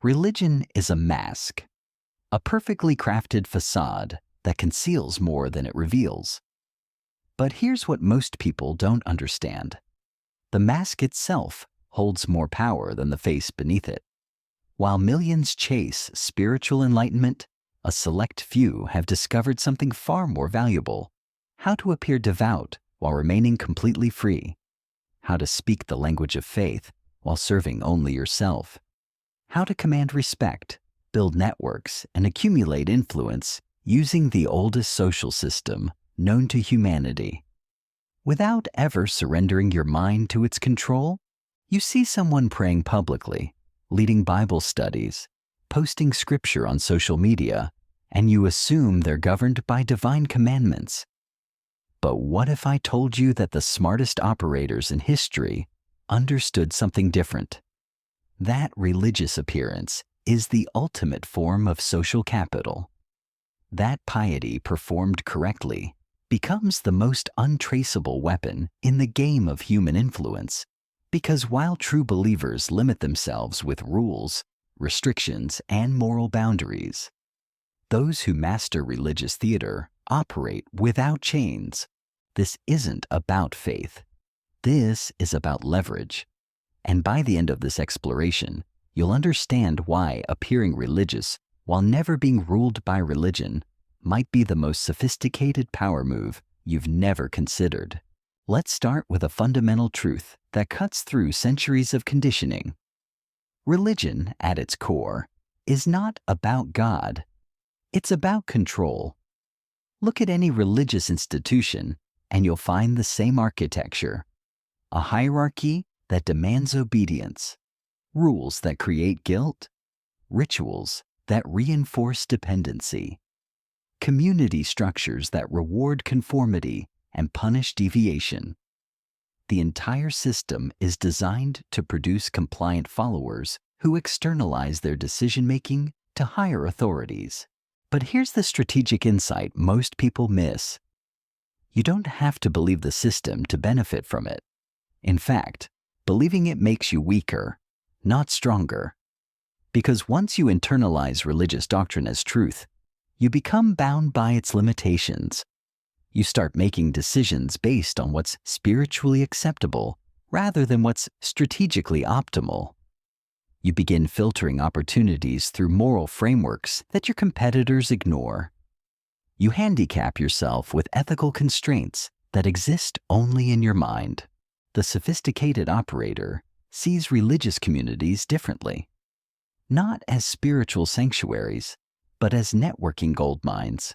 Religion is a mask, a perfectly crafted facade that conceals more than it reveals. But here's what most people don't understand. The mask itself holds more power than the face beneath it. While millions chase spiritual enlightenment, a select few have discovered something far more valuable: how to appear devout while remaining completely free, how to speak the language of faith while serving only yourself, how to command respect, build networks, and accumulate influence using the oldest social system known to humanity. Without ever surrendering your mind to its control, you see someone praying publicly, leading Bible studies, posting scripture on social media, and you assume they're governed by divine commandments. But what if I told you that the smartest operators in history understood something different? That religious appearance is the ultimate form of social capital. That piety performed correctly becomes the most untraceable weapon in the game of human influence, because while true believers limit themselves with rules, restrictions, and moral boundaries, those who master religious theater operate without chains. This isn't about faith. This is about leverage. And by the end of this exploration, you'll understand why appearing religious while never being ruled by religion might be the most sophisticated power move you've never considered. Let's start with a fundamental truth that cuts through centuries of conditioning. Religion, at its core, is not about God. It's about control. Look at any religious institution, and you'll find the same architecture: a hierarchy that demands obedience, rules that create guilt, rituals that reinforce dependency, community structures that reward conformity and punish deviation. The entire system is designed to produce compliant followers who externalize their decision-making to higher authorities. But here's the strategic insight most people miss. You don't have to believe the system to benefit from it. In fact, believing it makes you weaker, not stronger. Because once you internalize religious doctrine as truth, you become bound by its limitations. You start making decisions based on what's spiritually acceptable rather than what's strategically optimal. You begin filtering opportunities through moral frameworks that your competitors ignore. You handicap yourself with ethical constraints that exist only in your mind. The sophisticated operator sees religious communities differently, not as spiritual sanctuaries, but as networking gold mines.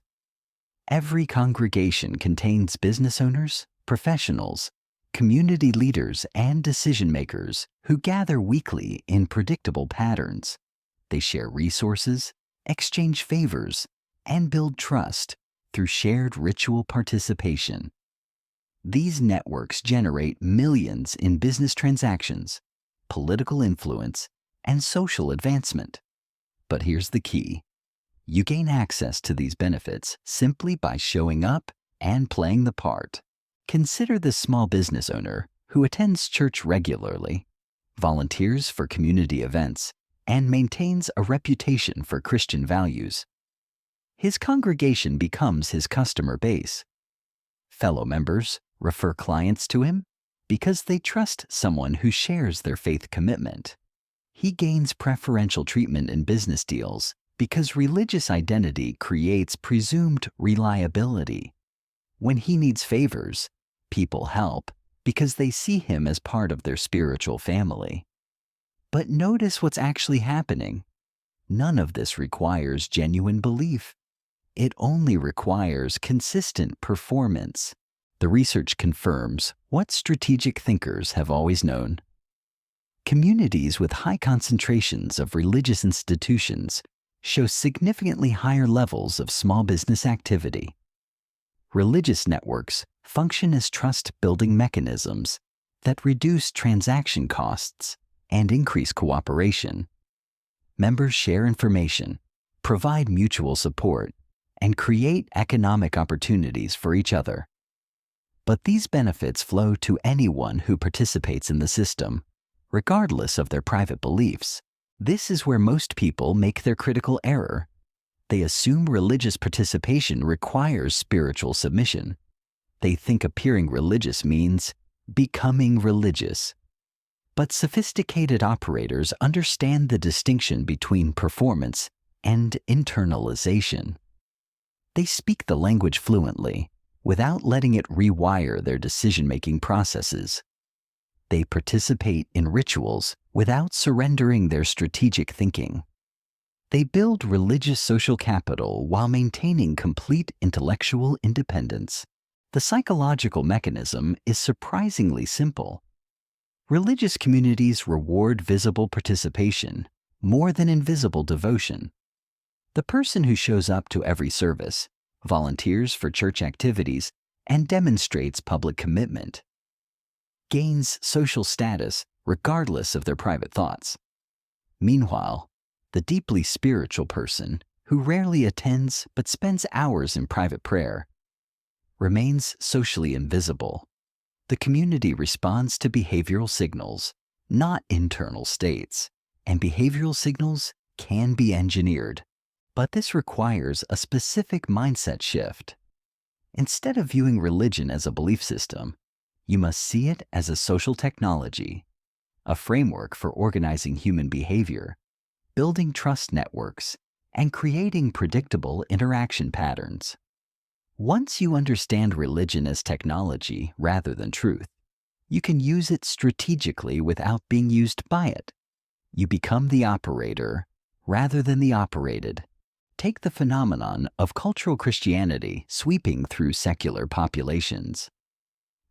Every congregation contains business owners, professionals, community leaders, and decision-makers who gather weekly in predictable patterns. They share resources, exchange favors, and build trust through shared ritual participation. These networks generate millions in business transactions, political influence, and social advancement. But here's the key. You gain access to these benefits simply by showing up and playing the part. Consider the small business owner who attends church regularly, volunteers for community events, and maintains a reputation for Christian values. His congregation becomes his customer base. Fellow members refer clients to him because they trust someone who shares their faith commitment. He gains preferential treatment in business deals because religious identity creates presumed reliability. When he needs favors, people help because they see him as part of their spiritual family. But notice what's actually happening. None of this requires genuine belief. It only requires consistent performance. The research confirms what strategic thinkers have always known. Communities with high concentrations of religious institutions show significantly higher levels of small business activity. Religious networks function as trust-building mechanisms that reduce transaction costs and increase cooperation. Members share information, provide mutual support, and create economic opportunities for each other. But these benefits flow to anyone who participates in the system, regardless of their private beliefs. This is where most people make their critical error. They assume religious participation requires spiritual submission. They think appearing religious means becoming religious. But sophisticated operators understand the distinction between performance and internalization. They speak the language fluently, without letting it rewire their decision-making processes. They participate in rituals without surrendering their strategic thinking. They build religious social capital while maintaining complete intellectual independence. The psychological mechanism is surprisingly simple. Religious communities reward visible participation more than invisible devotion. The person who shows up to every service, volunteers for church activities, and demonstrates public commitment gains social status regardless of their private thoughts. Meanwhile, the deeply spiritual person, who rarely attends but spends hours in private prayer, remains socially invisible. The community responds to behavioral signals, not internal states, and behavioral signals can be engineered. But this requires a specific mindset shift. Instead of viewing religion as a belief system, you must see it as a social technology, a framework for organizing human behavior, building trust networks, and creating predictable interaction patterns. Once you understand religion as technology rather than truth, you can use it strategically without being used by it. You become the operator rather than the operated. Take the phenomenon of cultural Christianity sweeping through secular populations.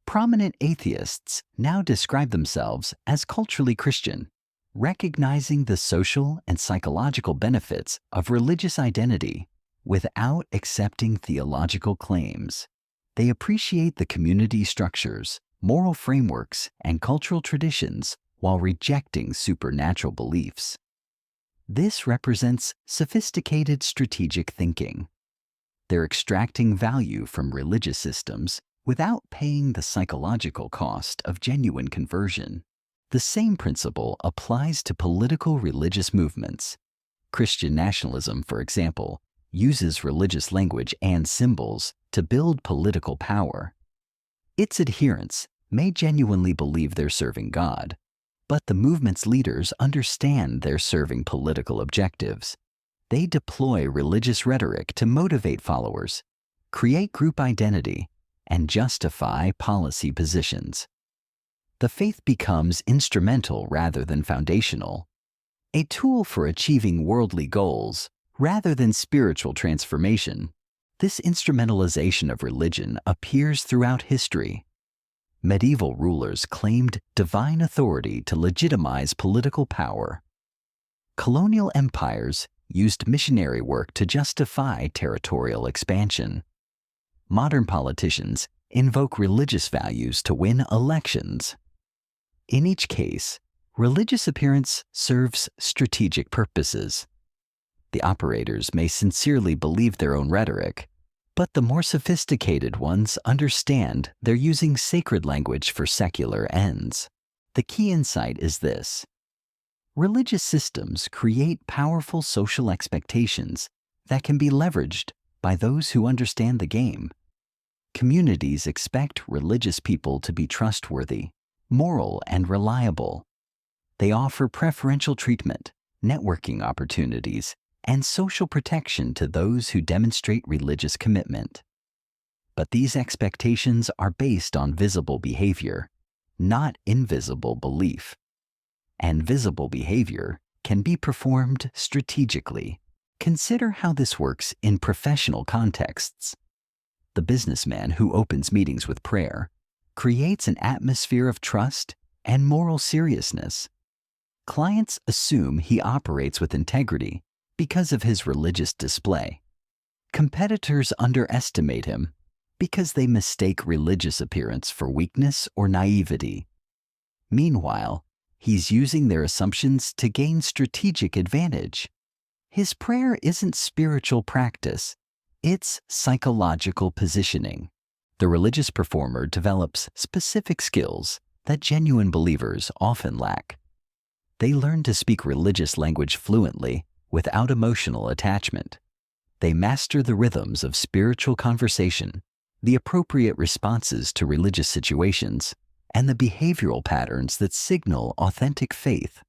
Prominent atheists now describe themselves as culturally Christian, recognizing the social and psychological benefits of religious identity without accepting theological claims. They appreciate the community structures, moral frameworks, and cultural traditions while rejecting supernatural beliefs. This represents sophisticated strategic thinking. They're extracting value from religious systems without paying the psychological cost of genuine conversion. The same principle applies to political religious movements. Christian nationalism, for example, uses religious language and symbols to build political power. Its adherents may genuinely believe they're serving God, but the movement's leaders understand they're serving political objectives. They deploy religious rhetoric to motivate followers, create group identity, and justify policy positions. The faith becomes instrumental rather than foundational, a tool for achieving worldly goals rather than spiritual transformation. This instrumentalization of religion appears throughout history. Medieval rulers claimed divine authority to legitimize political power. Colonial empires used missionary work to justify territorial expansion. Modern politicians invoke religious values to win elections. In each case, religious appearance serves strategic purposes. The operators may sincerely believe their own rhetoric, but the more sophisticated ones understand they're using sacred language for secular ends. The key insight is this: religious systems create powerful social expectations that can be leveraged by those who understand the game. Communities expect religious people to be trustworthy, moral, and reliable. They offer preferential treatment, networking opportunities, and social protection to those who demonstrate religious commitment. But these expectations are based on visible behavior, not invisible belief. And visible behavior can be performed strategically. Consider how this works in professional contexts. The businessman who opens meetings with prayer creates an atmosphere of trust and moral seriousness. Clients assume he operates with integrity because of his religious display. Competitors underestimate him because they mistake religious appearance for weakness or naivety. Meanwhile, he's using their assumptions to gain strategic advantage. His prayer isn't spiritual practice, it's psychological positioning. The religious performer develops specific skills that genuine believers often lack. They learn to speak religious language fluently without emotional attachment. They master the rhythms of spiritual conversation, the appropriate responses to religious situations, and the behavioral patterns that signal authentic faith.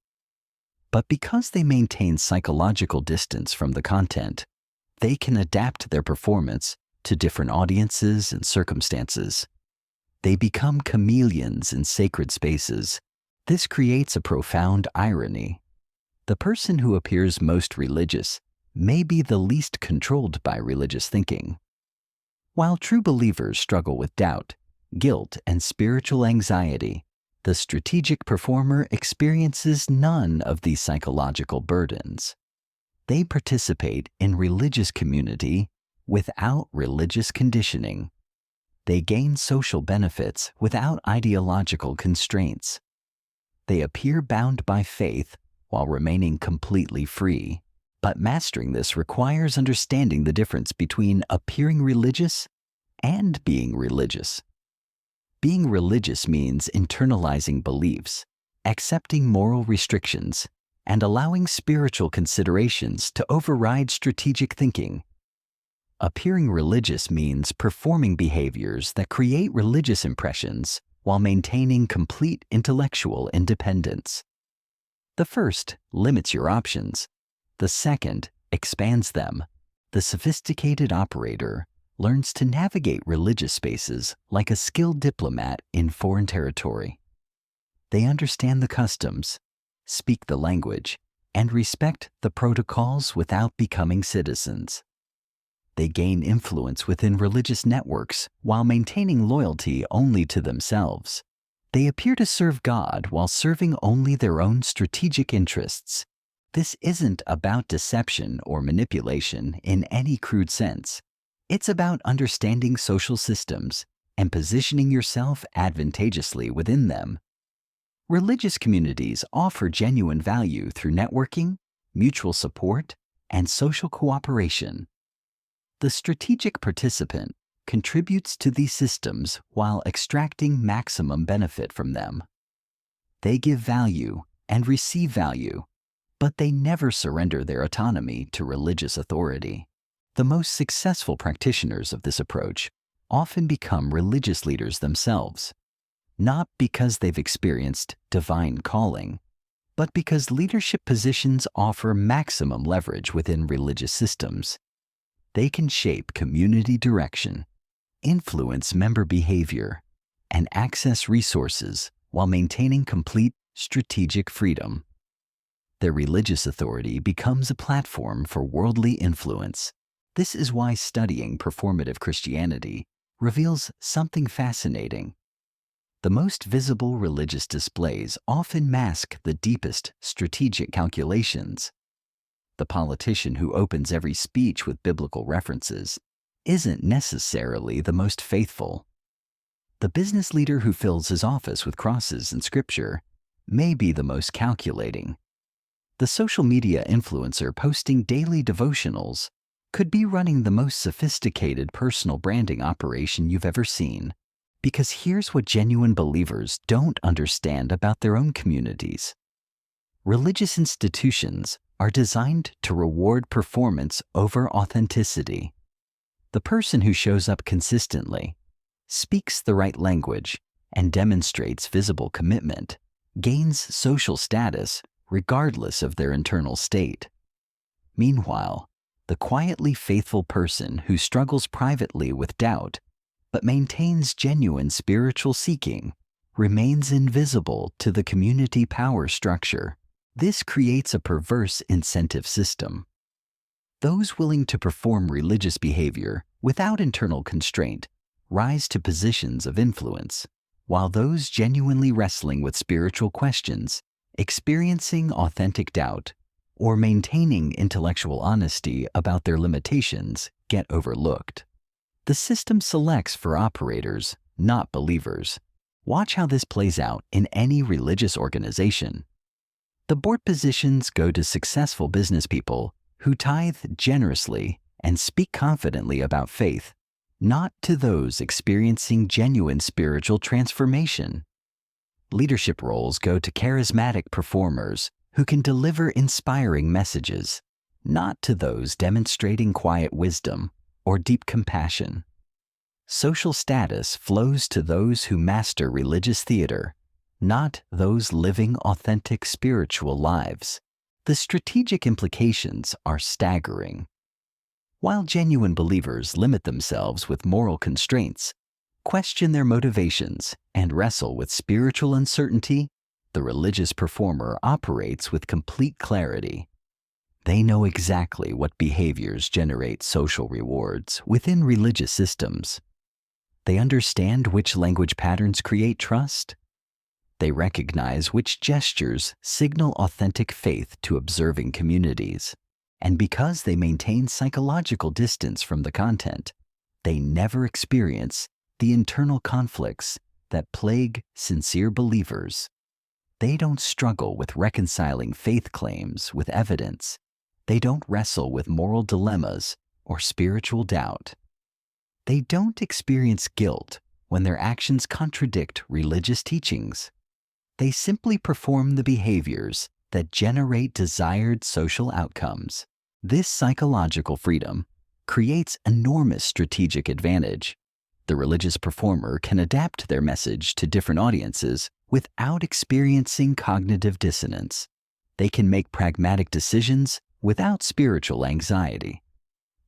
But because they maintain psychological distance from the content, they can adapt their performance to different audiences and circumstances. They become chameleons in sacred spaces. This creates a profound irony. The person who appears most religious may be the least controlled by religious thinking. While true believers struggle with doubt, guilt, and spiritual anxiety, the strategic performer experiences none of these psychological burdens. They participate in religious community without religious conditioning. They gain social benefits without ideological constraints. They appear bound by faith while remaining completely free. But mastering this requires understanding the difference between appearing religious and being religious. Being religious means internalizing beliefs, accepting moral restrictions, and allowing spiritual considerations to override strategic thinking. Appearing religious means performing behaviors that create religious impressions while maintaining complete intellectual independence. The first limits your options. The second expands them. The sophisticated operator learns to navigate religious spaces like a skilled diplomat in foreign territory. They understand the customs, speak the language, and respect the protocols without becoming citizens. They gain influence within religious networks while maintaining loyalty only to themselves. They appear to serve God while serving only their own strategic interests. This isn't about deception or manipulation in any crude sense. It's about understanding social systems and positioning yourself advantageously within them. Religious communities offer genuine value through networking, mutual support, and social cooperation. The strategic participant contributes to these systems while extracting maximum benefit from them. They give value and receive value, but they never surrender their autonomy to religious authority. The most successful practitioners of this approach often become religious leaders themselves, not because they've experienced divine calling, but because leadership positions offer maximum leverage within religious systems. They can shape community direction, influence member behavior, and access resources while maintaining complete strategic freedom. Their religious authority becomes a platform for worldly influence. This is why studying performative Christianity reveals something fascinating. The most visible religious displays often mask the deepest strategic calculations. The politician who opens every speech with biblical references isn't necessarily the most faithful. The business leader who fills his office with crosses and scripture may be the most calculating. The social media influencer posting daily devotionals could be running the most sophisticated personal branding operation you've ever seen. Because here's what genuine believers don't understand about their own communities. Religious institutions are designed to reward performance over authenticity. The person who shows up consistently, speaks the right language, and demonstrates visible commitment gains social status regardless of their internal state. Meanwhile, the quietly faithful person who struggles privately with doubt but maintains genuine spiritual seeking remains invisible to the community power structure. This creates a perverse incentive system. Those willing to perform religious behavior without internal constraint rise to positions of influence, while those genuinely wrestling with spiritual questions, experiencing authentic doubt, or maintaining intellectual honesty about their limitations get overlooked. The system selects for operators, not believers. Watch how this plays out in any religious organization. The board positions go to successful business people who tithe generously and speak confidently about faith, not to those experiencing genuine spiritual transformation. Leadership roles go to charismatic performers who can deliver inspiring messages, not to those demonstrating quiet wisdom or deep compassion. Social status flows to those who master religious theater, not those living authentic spiritual lives. The strategic implications are staggering. While genuine believers limit themselves with moral constraints, question their motivations, and wrestle with spiritual uncertainty, the religious performer operates with complete clarity. They know exactly what behaviors generate social rewards within religious systems. They understand which language patterns create trust. They recognize which gestures signal authentic faith to observing communities. And because they maintain psychological distance from the content, they never experience the internal conflicts that plague sincere believers. They don't struggle with reconciling faith claims with evidence. They don't wrestle with moral dilemmas or spiritual doubt. They don't experience guilt when their actions contradict religious teachings. They simply perform the behaviors that generate desired social outcomes. This psychological freedom creates enormous strategic advantage. The religious performer can adapt their message to different audiences without experiencing cognitive dissonance. They can make pragmatic decisions without spiritual anxiety.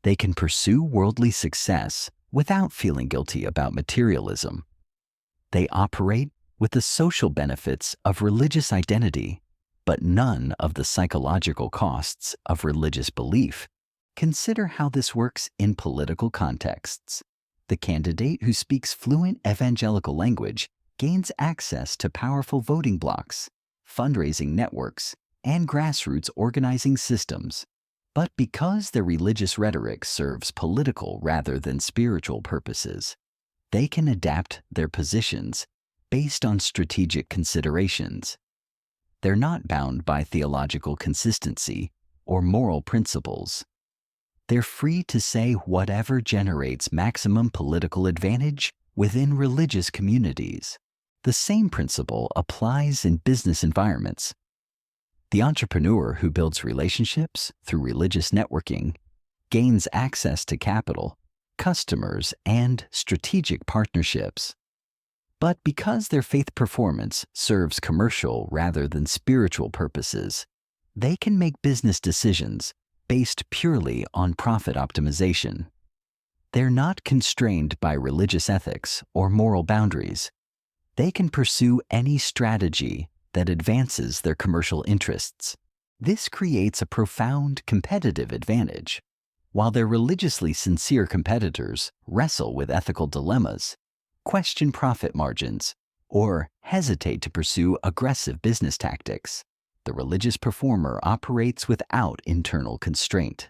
They can pursue worldly success without feeling guilty about materialism. They operate with the social benefits of religious identity, but none of the psychological costs of religious belief. Consider how this works in political contexts. The candidate who speaks fluent evangelical language gains access to powerful voting blocs, fundraising networks, and grassroots organizing systems. But because their religious rhetoric serves political rather than spiritual purposes, they can adapt their positions based on strategic considerations. They're not bound by theological consistency or moral principles. They're free to say whatever generates maximum political advantage within religious communities. The same principle applies in business environments. The entrepreneur who builds relationships through religious networking gains access to capital, customers, and strategic partnerships. But because their faith performance serves commercial rather than spiritual purposes, they can make business decisions based purely on profit optimization. They're not constrained by religious ethics or moral boundaries. They can pursue any strategy that advances their commercial interests. This creates a profound competitive advantage. While their religiously sincere competitors wrestle with ethical dilemmas, question profit margins, or hesitate to pursue aggressive business tactics, the religious performer operates without internal constraint.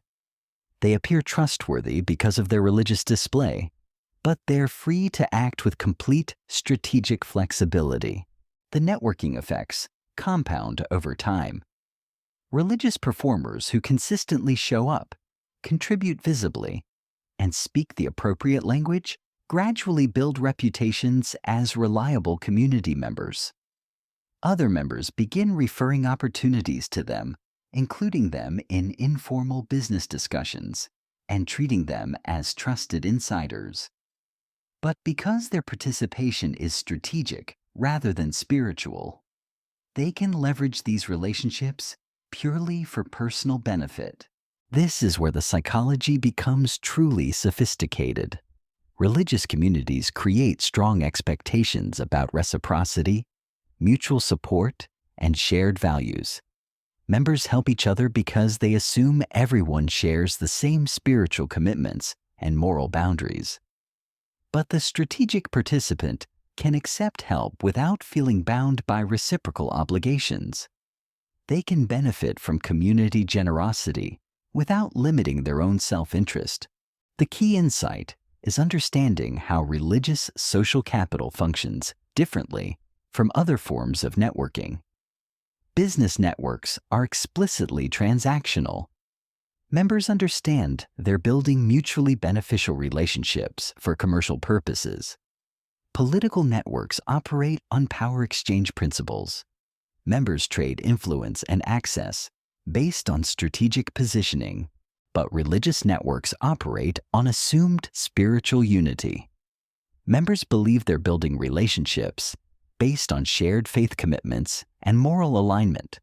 They appear trustworthy because of their religious display, but they're free to act with complete strategic flexibility. The networking effects compound over time. Religious performers who consistently show up, contribute visibly, and speak the appropriate language gradually build reputations as reliable community members. Other members begin referring opportunities to them, including them in informal business discussions, and treating them as trusted insiders. But because their participation is strategic rather than spiritual, they can leverage these relationships purely for personal benefit. This is where the psychology becomes truly sophisticated. Religious communities create strong expectations about reciprocity, mutual support, and shared values. Members help each other because they assume everyone shares the same spiritual commitments and moral boundaries. But the strategic participant can accept help without feeling bound by reciprocal obligations. They can benefit from community generosity without limiting their own self-interest. The key insight is understanding how religious social capital functions differently from other forms of networking. Business networks are explicitly transactional. Members understand they're building mutually beneficial relationships for commercial purposes. Political networks operate on power exchange principles. Members trade influence and access based on strategic positioning, but religious networks operate on assumed spiritual unity. Members believe they're building relationships based on shared faith commitments and moral alignment.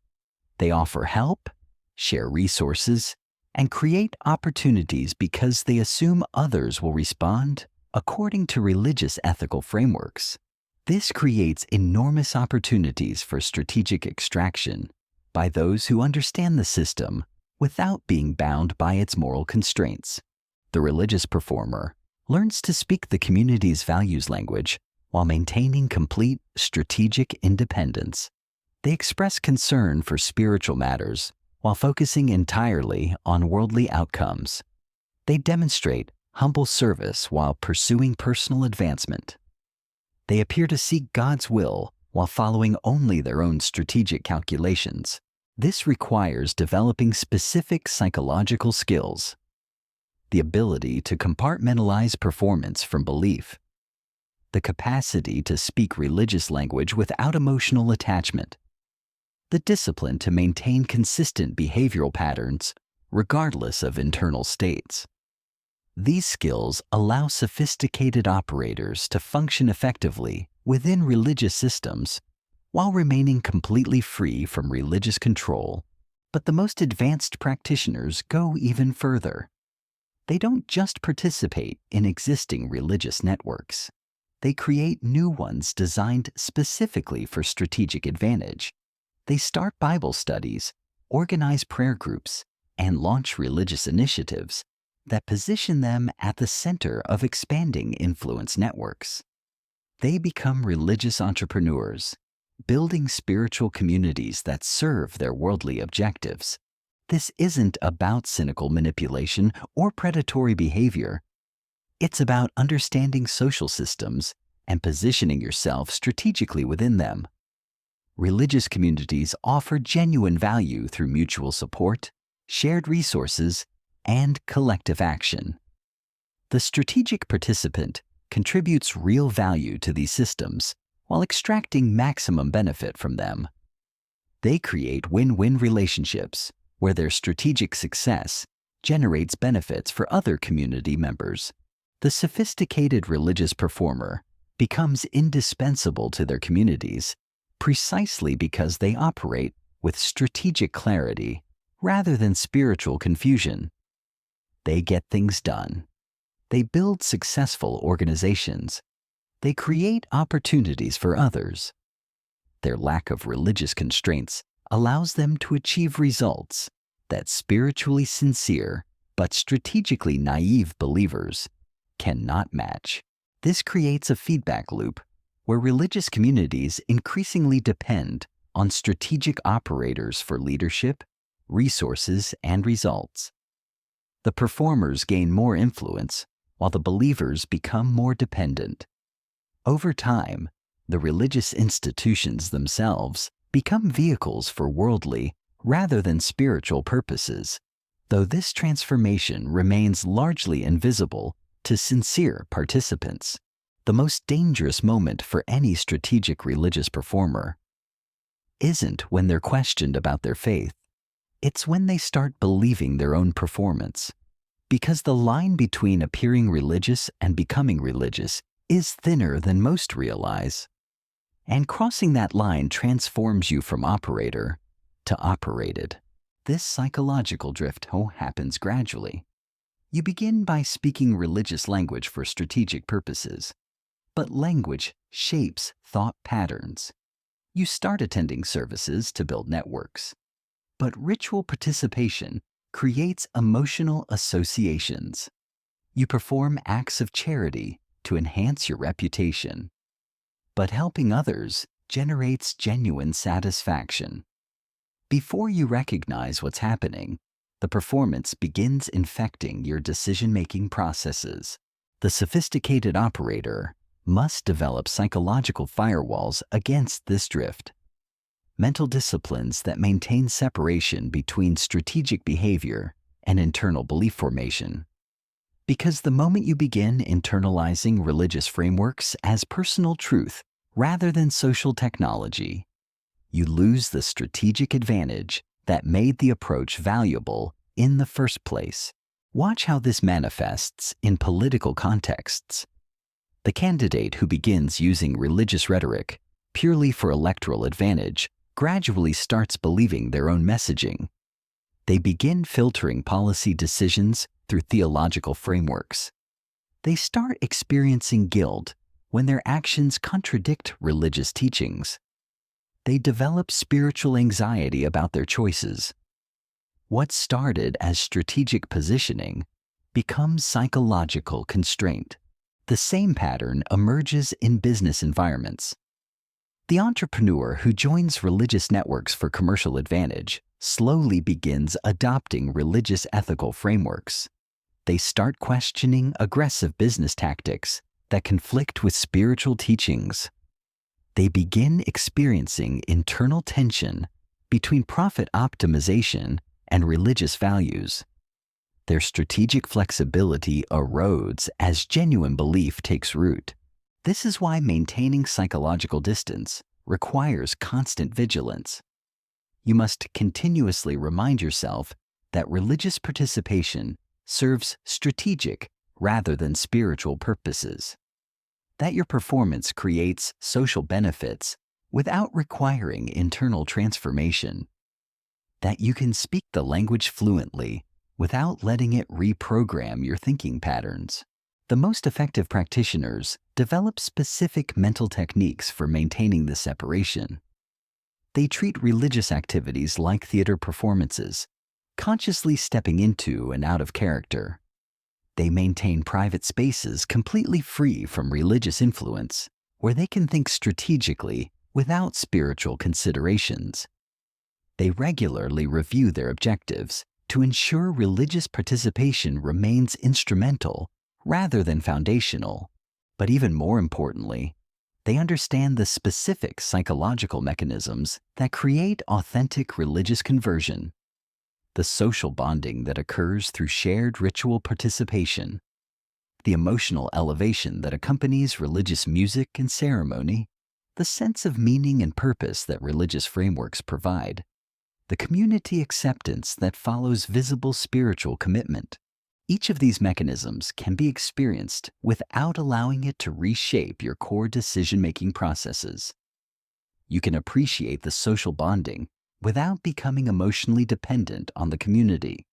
They offer help, share resources, and create opportunities because they assume others will respond according to religious ethical frameworks. This creates enormous opportunities for strategic extraction by those who understand the system without being bound by its moral constraints. The religious performer learns to speak the community's values language while maintaining complete strategic independence. They express concern for spiritual matters while focusing entirely on worldly outcomes. They demonstrate humble service while pursuing personal advancement. They appear to seek God's will while following only their own strategic calculations. This requires developing specific psychological skills, the ability to compartmentalize performance from belief, the capacity to speak religious language without emotional attachment, the discipline to maintain consistent behavioral patterns regardless of internal states. These skills allow sophisticated operators to function effectively within religious systems while remaining completely free from religious control. But the most advanced practitioners go even further. They don't just participate in existing religious networks. They create new ones designed specifically for strategic advantage. They start Bible studies, organize prayer groups, and launch religious initiatives that position them at the center of expanding influence networks. They become religious entrepreneurs, building spiritual communities that serve their worldly objectives. This isn't about cynical manipulation or predatory behavior. It's about understanding social systems and positioning yourself strategically within them. Religious communities offer genuine value through mutual support, shared resources, and collective action. The strategic participant contributes real value to these systems while extracting maximum benefit from them. They create win-win relationships where their strategic success generates benefits for other community members. The sophisticated religious performer becomes indispensable to their communities precisely because they operate with strategic clarity rather than spiritual confusion. They get things done. They build successful organizations. They create opportunities for others. Their lack of religious constraints allows them to achieve results that spiritually sincere but strategically naive believers cannot match. This creates a feedback loop where religious communities increasingly depend on strategic operators for leadership, resources, and results. The performers gain more influence while the believers become more dependent. Over time, the religious institutions themselves become vehicles for worldly rather than spiritual purposes, though this transformation remains largely invisible to sincere participants. The most dangerous moment for any strategic religious performer isn't when they're questioned about their faith. It's when they start believing their own performance. Because the line between appearing religious and becoming religious is thinner than most realize. And crossing that line transforms you from operator to operated. This psychological drift happens gradually. You begin by speaking religious language for strategic purposes, but language shapes thought patterns. You start attending services to build networks, but ritual participation creates emotional associations. You perform acts of charity to enhance your reputation, but helping others generates genuine satisfaction. Before you recognize what's happening, the performance begins infecting your decision-making processes. The sophisticated operator must develop psychological firewalls against this drift. Mental disciplines that maintain separation between strategic behavior and internal belief formation. Because the moment you begin internalizing religious frameworks as personal truth rather than social technology, You lose the strategic advantage that made the approach valuable in the first place. Watch how this manifests in political contexts. The candidate who begins using religious rhetoric purely for electoral advantage gradually starts believing their own messaging. They begin filtering policy decisions through theological frameworks. They start experiencing guilt when their actions contradict religious teachings. They develop spiritual anxiety about their choices. What started as strategic positioning becomes psychological constraint. The same pattern emerges in business environments. The entrepreneur who joins religious networks for commercial advantage slowly begins adopting religious ethical frameworks. They start questioning aggressive business tactics that conflict with spiritual teachings. They begin experiencing internal tension between profit optimization and religious values. Their strategic flexibility erodes as genuine belief takes root. This is why maintaining psychological distance requires constant vigilance. You must continuously remind yourself that religious participation serves strategic rather than spiritual purposes, that your performance creates social benefits without requiring internal transformation, that you can speak the language fluently without letting it reprogram your thinking patterns. The most effective practitioners develop specific mental techniques for maintaining this separation. They treat religious activities like theater performances, consciously stepping into and out of character. They maintain private spaces completely free from religious influence, where they can think strategically without spiritual considerations. They regularly review their objectives to ensure religious participation remains instrumental rather than foundational. But even more importantly, they understand the specific psychological mechanisms that create authentic religious conversion. The social bonding that occurs through shared ritual participation, the emotional elevation that accompanies religious music and ceremony, the sense of meaning and purpose that religious frameworks provide, the community acceptance that follows visible spiritual commitment. Each of these mechanisms can be experienced without allowing it to reshape your core decision-making processes. You can appreciate the social bonding without becoming emotionally dependent on the community.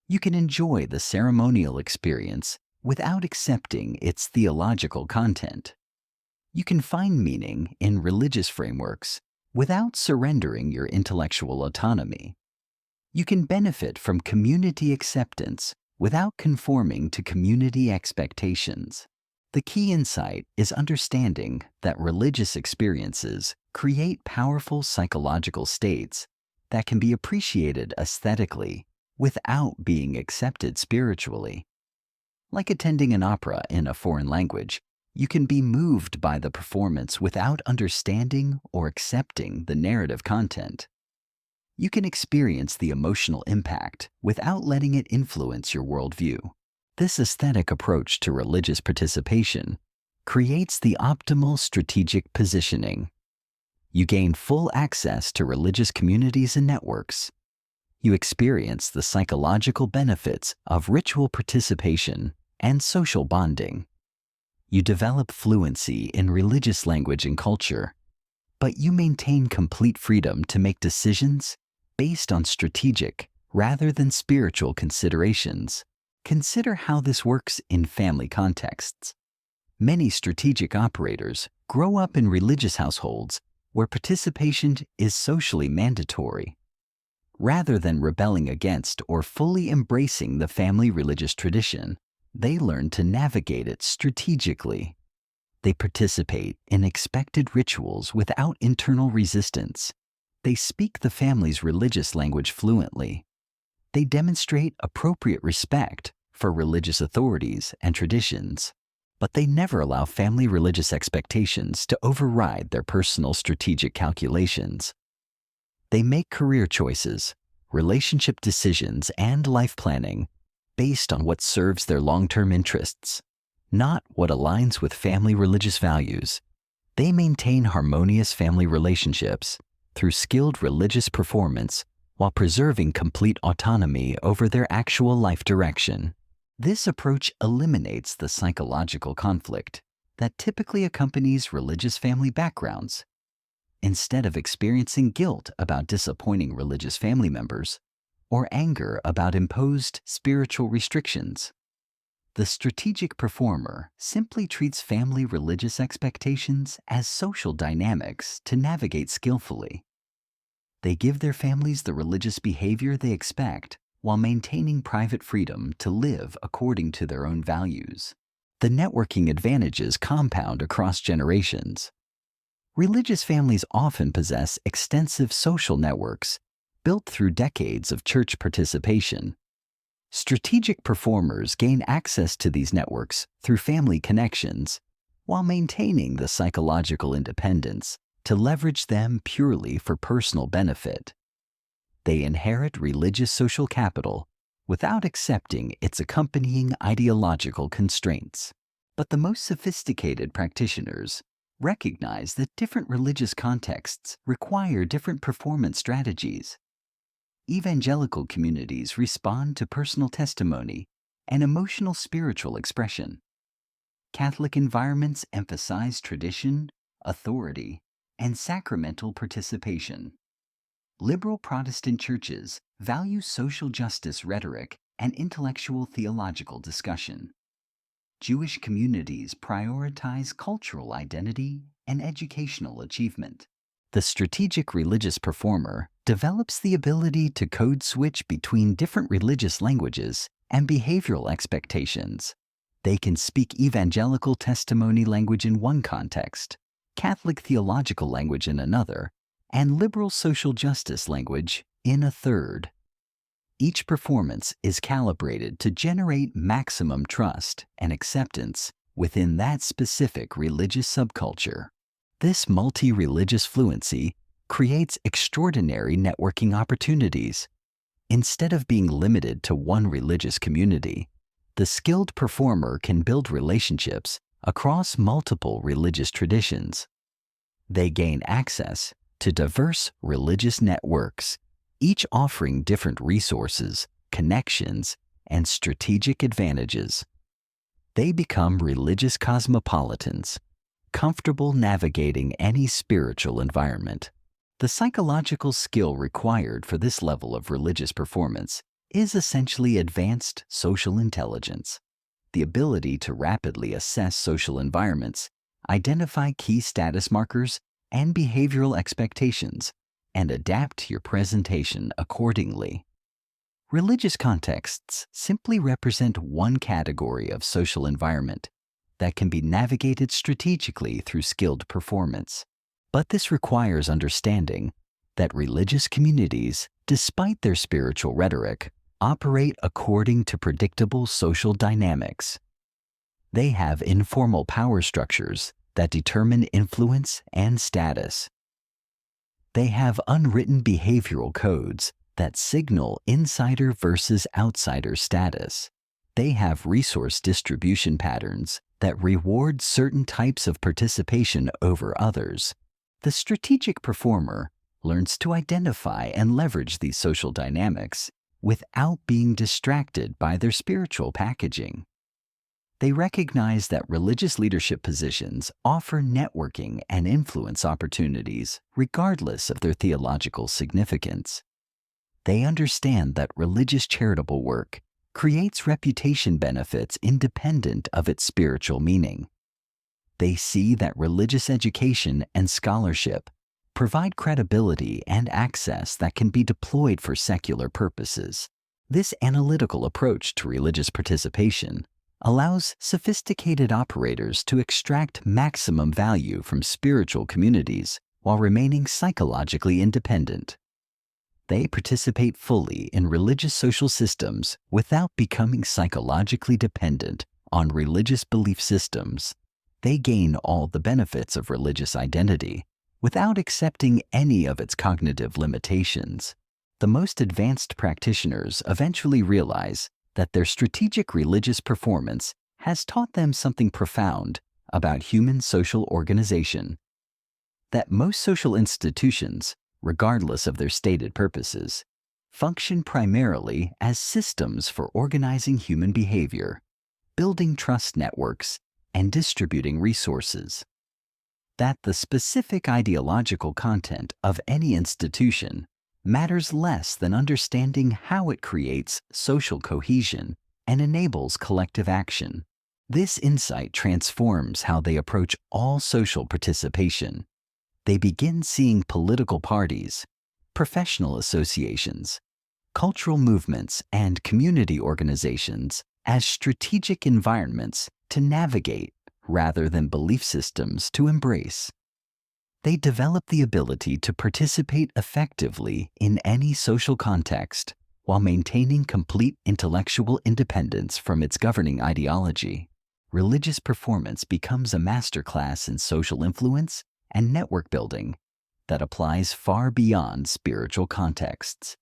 You can enjoy the ceremonial experience without accepting its theological content. You can find meaning in religious frameworks without surrendering your intellectual autonomy. You can benefit from community acceptance without conforming to community expectations. The key insight is understanding that religious experiences create powerful psychological states that can be appreciated aesthetically without being accepted spiritually. Like attending an opera in a foreign language, you can be moved by the performance without understanding or accepting the narrative content. You can experience the emotional impact without letting it influence your worldview. This aesthetic approach to religious participation creates the optimal strategic positioning. You gain full access to religious communities and networks. You experience the psychological benefits of ritual participation and social bonding. You develop fluency in religious language and culture, but you maintain complete freedom to make decisions based on strategic rather than spiritual considerations. Consider how this works in family contexts. Many strategic operators grow up in religious households where participation is socially mandatory. Rather than rebelling against or fully embracing the family religious tradition, they learn to navigate it strategically. They participate in expected rituals without internal resistance. They speak the family's religious language fluently. They demonstrate appropriate respect for religious authorities and traditions, but they never allow family religious expectations to override their personal strategic calculations. They make career choices, relationship decisions, and life planning based on what serves their long-term interests, not what aligns with family religious values. They maintain harmonious family relationships through skilled religious performance while preserving complete autonomy over their actual life direction. This approach eliminates the psychological conflict that typically accompanies religious family backgrounds. Instead of experiencing guilt about disappointing religious family members or anger about imposed spiritual restrictions, the strategic performer simply treats family religious expectations as social dynamics to navigate skillfully. They give their families the religious behavior they expect while maintaining private freedom to live according to their own values. The networking advantages compound across generations. Religious families often possess extensive social networks built through decades of church participation. Strategic performers gain access to these networks through family connections while maintaining the psychological independence to leverage them purely for personal benefit. They inherit religious social capital without accepting its accompanying ideological constraints. But the most sophisticated practitioners recognize that different religious contexts require different performance strategies. Evangelical communities respond to personal testimony and emotional spiritual expression. Catholic environments emphasize tradition, authority, and sacramental participation. Liberal Protestant churches value social justice rhetoric and intellectual theological discussion. Jewish communities prioritize cultural identity and educational achievement. The strategic religious performer develops the ability to code switch between different religious languages and behavioral expectations. They can speak evangelical testimony language in one context, Catholic theological language in another, and liberal social justice language in a third. Each performance is calibrated to generate maximum trust and acceptance within that specific religious subculture. This multi-religious fluency creates extraordinary networking opportunities. Instead of being limited to one religious community, the skilled performer can build relationships across multiple religious traditions. They gain access to diverse religious networks, each offering different resources, connections, and strategic advantages. They become religious cosmopolitans, comfortable navigating any spiritual environment. The psychological skill required for this level of religious performance is essentially advanced social intelligence, the ability to rapidly assess social environments, identify key status markers and behavioral expectations, and adapt your presentation accordingly. Religious contexts simply represent one category of social environment that can be navigated strategically through skilled performance. But this requires understanding that religious communities, despite their spiritual rhetoric, operate according to predictable social dynamics. They have informal power structures that determine influence and status. They have unwritten behavioral codes that signal insider versus outsider status. They have resource distribution patterns that reward certain types of participation over others. The strategic performer learns to identify and leverage these social dynamics without being distracted by their spiritual packaging. They recognize that religious leadership positions offer networking and influence opportunities regardless of their theological significance. They understand that religious charitable work creates reputation benefits independent of its spiritual meaning. They see that religious education and scholarship provide credibility and access that can be deployed for secular purposes. This analytical approach to religious participation allows sophisticated operators to extract maximum value from spiritual communities while remaining psychologically independent. They participate fully in religious social systems without becoming psychologically dependent on religious belief systems. They gain all the benefits of religious identity without accepting any of its cognitive limitations. The most advanced practitioners eventually realize that their strategic religious performance has taught them something profound about human social organization. That most social institutions regardless of their stated purposes, function primarily as systems for organizing human behavior, building trust networks, and distributing resources. That the specific ideological content of any institution matters less than understanding how it creates social cohesion and enables collective action. This insight transforms how they approach all social participation. They begin seeing political parties, professional associations, cultural movements, and community organizations as strategic environments to navigate rather than belief systems to embrace. They develop the ability to participate effectively in any social context while maintaining complete intellectual independence from its governing ideology. Religious performance becomes a masterclass in social influence and network building that applies far beyond spiritual contexts.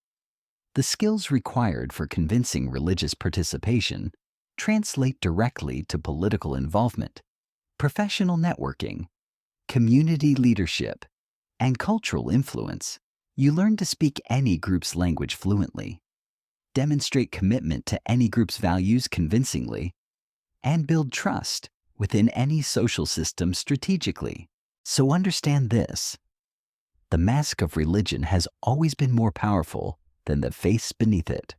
The skills required for convincing religious participation translate directly to political involvement, professional networking, community leadership, and cultural influence. You learn to speak any group's language fluently, demonstrate commitment to any group's values convincingly, and build trust within any social system strategically. So understand this: the mask of religion has always been more powerful than the face beneath it.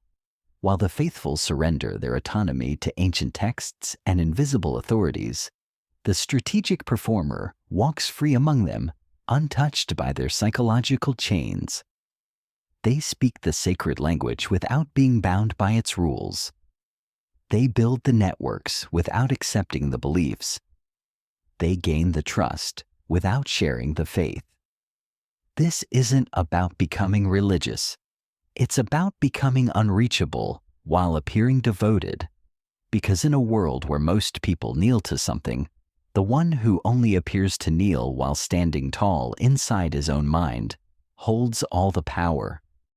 While the faithful surrender their autonomy to ancient texts and invisible authorities, the strategic performer walks free among them, untouched by their psychological chains. They speak the sacred language without being bound by its rules. They build the networks without accepting the beliefs. They gain the trust without sharing the faith. This isn't about becoming religious. It's about becoming unreachable while appearing devoted. Because in a world where most people kneel to something, the one who only appears to kneel while standing tall inside his own mind holds all the power.